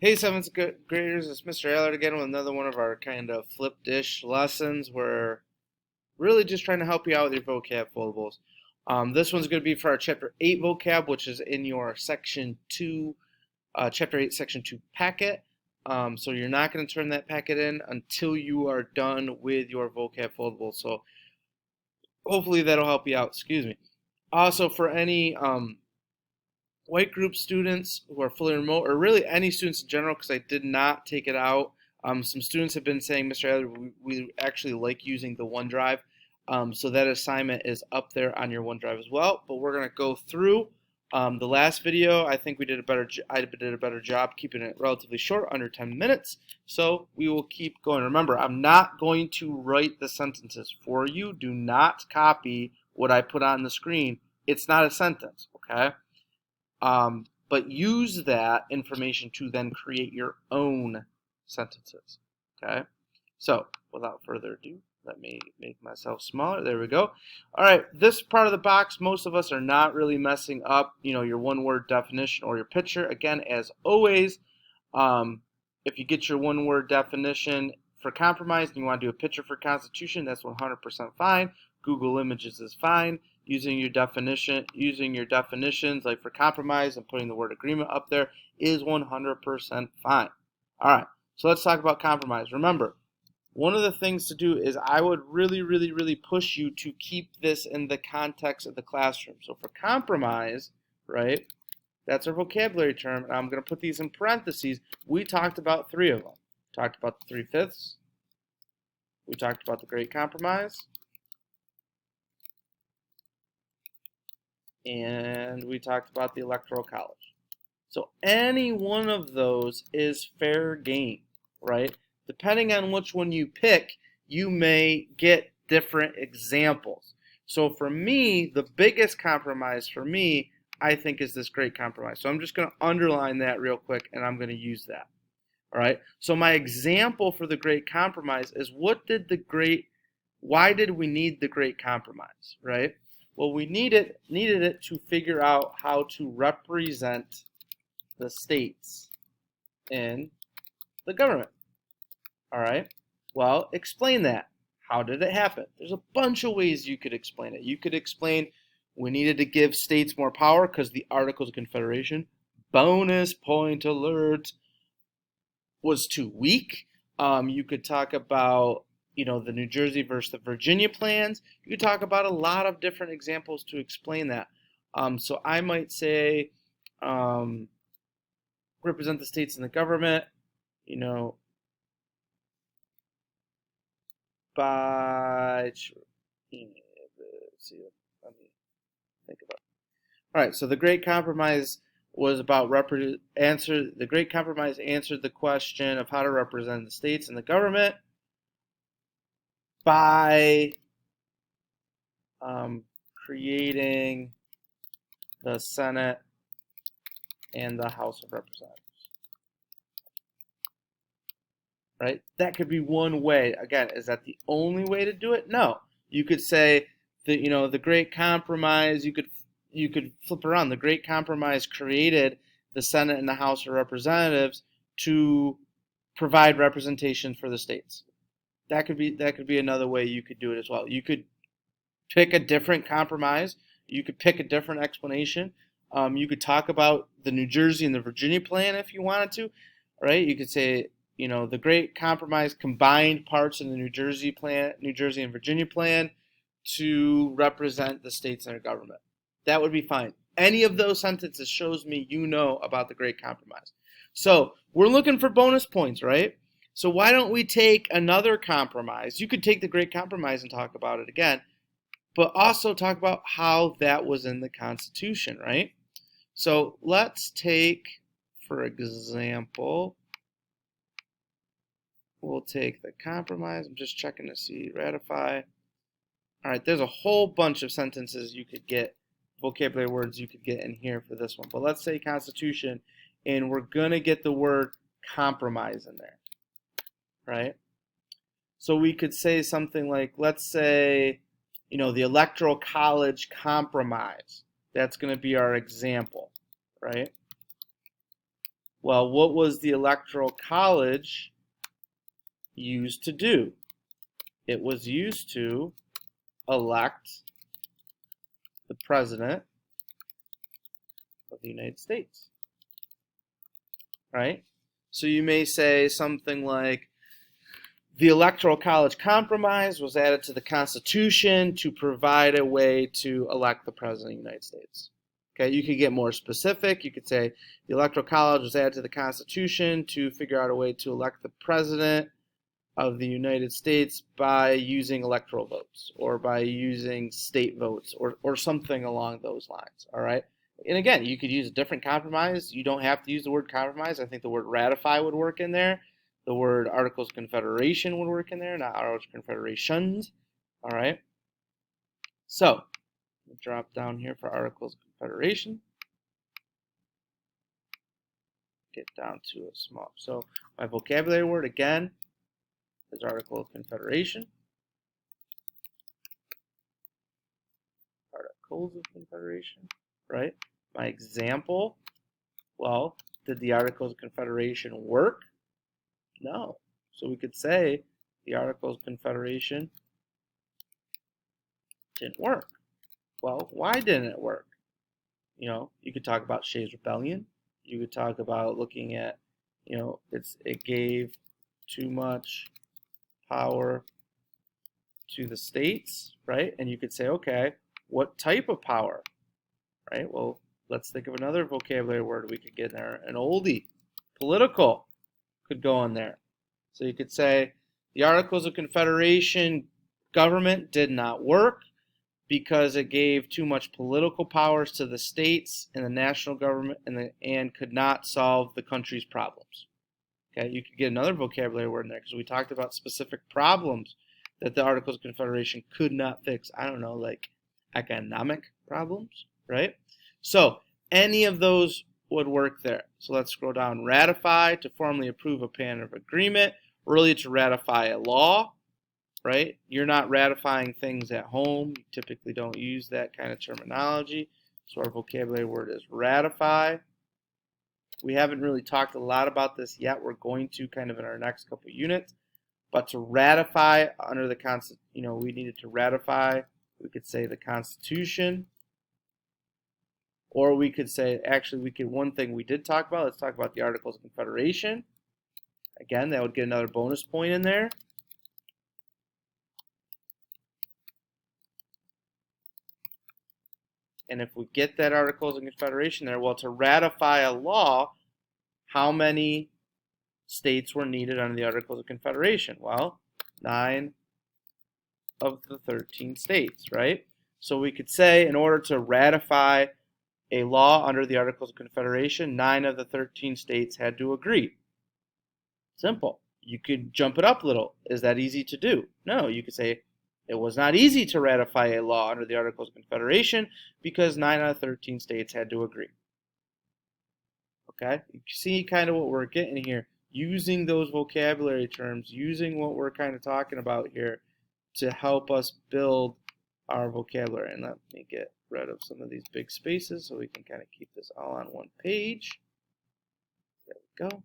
Hey, seventh graders, it's Mr. Allard again with another one of our kind of flip-dish lessons. We're really just trying to help you out with your vocab foldables. This one's going to be for our Chapter 8 vocab, which is in your Section 2, Chapter 8, Section 2 packet. So you're not going to turn that packet in until you are done with your vocab foldable. So hopefully that'll help you out. Excuse me. Also, for any white group students who are fully remote, or really any students in general, because I did not take it out. Some students have been saying, Mr. Adler, we actually like using the OneDrive. So that assignment is up there on your OneDrive as well. But we're going to go through the last video. I think I did a better job keeping it relatively short, under 10 minutes. So we will keep going. Remember, I'm not going to write the sentences for you. Do not copy what I put on the screen. It's not a sentence, okay? But use that information to then create your own sentences, okay? So, without further ado, let me make myself smaller. There we go. All right, this part of the box, most of us are not really messing up, your one-word definition or your picture. Again, as always, if you get your one-word definition for compromise and you want to do a picture for Constitution, that's 100% fine. Google Images is fine. Using your definitions, like for compromise and putting the word agreement up there, is 100% fine. All right, so let's talk about compromise. Remember, one of the things to do is I would really push you to keep this in the context of the classroom. So for compromise, right, that's our vocabulary term, and I'm going to put these in parentheses. We talked about 3 of them. We talked about the 3/5. We talked about the Great Compromise. And we talked about the Electoral College. So any one of those is fair game, right? Depending on which one you pick, you may get different examples. So for me, the biggest compromise for me, I think, is this Great Compromise. So I'm just going to underline that real quick, and I'm going to use that. All right. So my example for the Great Compromise is why did we need the Great Compromise, right? Well, we needed it to figure out how to represent the states in the government. All right? Well, explain that. How did it happen? There's a bunch of ways you could explain it. You could explain we needed to give states more power because the Articles of Confederation, bonus point alert, was too weak. You could talk about the New Jersey versus the Virginia plans. You could talk about a lot of different examples to explain that. So I might say, represent the states in the government, by, let's see, let me think about it. All right, so the Great Compromise was about the Great Compromise answered the question of how to represent the states in the government by creating the Senate and the House of Representatives. Right? That could be one way. Again, is that the only way to do it? No. You could say that the Great Compromise. You could flip around. The Great Compromise created the Senate and the House of Representatives to provide representation for the states. That could be another way you could do it as well. You could pick a different compromise. You could pick a different explanation. You could talk about the New Jersey and the Virginia plan if you wanted to, right? You could say, the Great Compromise combined parts in the New Jersey and Virginia plan to represent the states and their government. That would be fine. Any of those sentences shows me about the Great Compromise. So we're looking for bonus points, right? So why don't we take another compromise? You could take the Great Compromise and talk about it again, but also talk about how that was in the Constitution, right? So let's take, for example, we'll take the compromise. I'm just checking to see, ratify. All right, there's a whole bunch of sentences you could get, vocabulary words you could get in here for this one. But let's say Constitution, and we're going to get the word compromise in there. Right? So we could say something like, let's say, the Electoral College Compromise. That's going to be our example, right? Well, what was the Electoral College used to do? It was used to elect the President of the United States, right? So you may say something like, the Electoral College Compromise was added to the Constitution to provide a way to elect the President of the United States. Okay, you could get more specific. You could say the Electoral College was added to the Constitution to figure out a way to elect the President of the United States by using electoral votes or by using state votes or something along those lines, all right? And again, you could use a different compromise. You don't have to use the word compromise. I think the word ratify would work in there. The word Articles of Confederation would work in there, not Articles of Confederations, all right? So, we'll drop down here for Articles of Confederation. Get down to a small, so my vocabulary word again is Article of Confederation. Articles of Confederation, right? My example, well, did the Articles of Confederation work? No. So we could say the Articles of Confederation didn't work. Well, why didn't it work? You know, you could talk about Shays' Rebellion. You could talk about looking at, you know, it gave too much power to the states, right? And you could say, okay, what type of power, right? Well, let's think of another vocabulary word we could get in there. An oldie, political, could go in there. So you could say the Articles of Confederation government did not work because it gave too much political powers to the states and the national government and could not solve the country's problems. Okay, you could get another vocabulary word in there because we talked about specific problems that the Articles of Confederation could not fix. I don't know, like economic problems, right? So any of those would work there. So let's scroll down. Ratify, to formally approve a plan of agreement. Really, to ratify a law, right? You're not ratifying things at home. You typically don't use that kind of terminology. So our vocabulary word is ratify. We haven't really talked a lot about this yet. We're going to kind of in our next couple units. But to ratify under the Constitution, you know, we needed to ratify, we could say the Constitution. Or we could say, actually, one thing we did talk about, let's talk about the Articles of Confederation. Again, that would get another bonus point in there. And if we get that Articles of Confederation there, well, to ratify a law, how many states were needed under the Articles of Confederation? Well, 9 of the 13 states, right? So we could say in order to ratify a law under the Articles of Confederation, 9 of the 13 states had to agree. Simple. You could jump it up a little. Is that easy to do? No, you could say it was not easy to ratify a law under the Articles of Confederation because 9 out of 13 states had to agree. Okay? You see kind of what we're getting here. Using those vocabulary terms, using what we're kind of talking about here to help us build our vocabulary. And let me get rid of some of these big spaces so we can kind of keep this all on one page. There we go.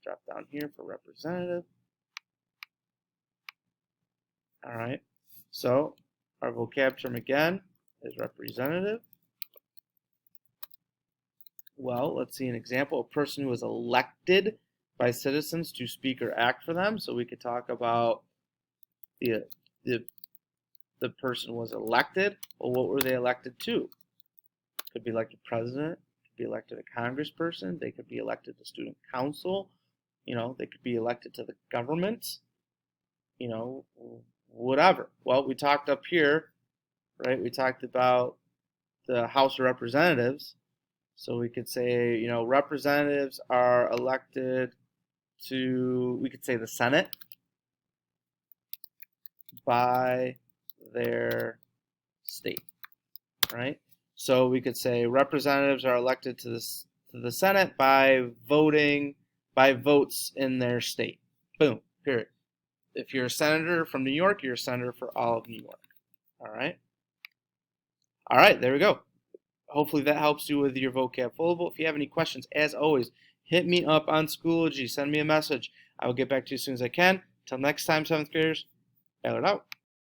Drop down here for representative. All right. So our vocab term again is representative. Well, let's see an example. A person who is elected by citizens to speak or act for them. So we could talk about the person was elected. Well, what were they elected to? Could be elected president, could be elected a congressperson, they could be elected to student council, you know, they could be elected to the government, you know, whatever. Well, we talked up here, right? We talked about the House of Representatives. So we could say, you know, representatives are elected to, we could say the Senate by their state, right? So we could say representatives are elected to the Senate by votes in their state. Boom, period. If you're a senator from New York, you're a senator for all of New York. All right? All right, there we go. Hopefully that helps you with your vocab foldable. If you have any questions, as always, hit me up on Schoology. Send me a message. I will get back to you as soon as I can. Till next time, 7th graders, Allard out.